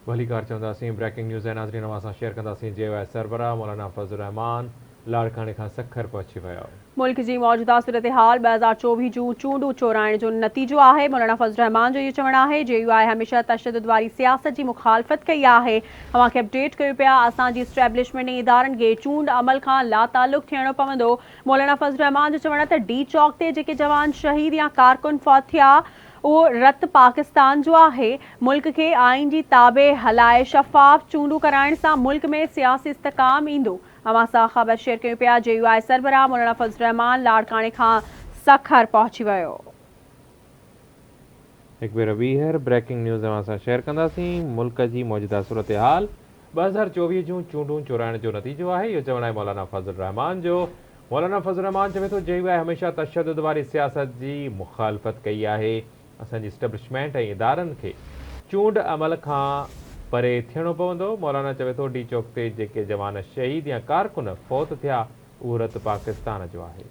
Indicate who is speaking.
Speaker 1: भलीकार चवंदासीं। Breaking news ऐं नाज़रीन अवां सां शेयर कंदासीं। JY सरबराह मौलाना फज़ल रहमान लाड़काणे खां सखर पहुची विया।
Speaker 2: मुल्क जी मौजूदा सूरत हाल 2024 जूं चूंडूं चोराइण जो नतीजो आहे। मौलाना फज़ल रहमान जो इहो चवणु आहे JUI हमेशह तशद्दुद वारी सियासत जी मुखालफ़त कई आहे। अवांखे अपडेट कयो पिया। असांजी इस्टेब्लिशमेंट ऐं इदारनि खे चूंड अमल खां लातालुक़ थियणो पवंदो। मौलाना फज़ल रहमान जो चवणु आहे त D चौक ते जेके जवान शहीद या कारकुन फौत थिया उहो रत पाकिस्तान जो आहे। मुल्क खे आइन जी ताबे हलाए शफ़ाफ़ चूंडूं कराइण सां मुल्क में सियासी इस्तिकाम ईंदो। अवां सां ख़बर शेयर कयूं पिया। JUI सरबराह मौलाना फज़ल रहमान लाड़काणे खां सखर पहुची वियो।
Speaker 1: एक भेरो ॿीहर ब्रेकिंग न्यूज़ अवां सां शेयर कंदासीं। मुल्क जी मौजूदा सूरत हाल 2024 जूं चूंडूं चोराइण जो नतीजो आहे। इहो चवणु आहे मौलाना फज़ल रहमान जो। मौलाना फज़ल रहमान चवे थो JUI हमेशह तशद्दुद वारी सियासत जी मुखालफ़त कई आहे। असांजी इस्टेब्लिशमेंट ऐं इदारनि खे चूंड अमल खां परे थियणो पवंदो। मौलाना चवे थो D चौक ते जेके जवान शहीद या कारकुन फौत थिया उहो रत पाकिस्तान जो आहे।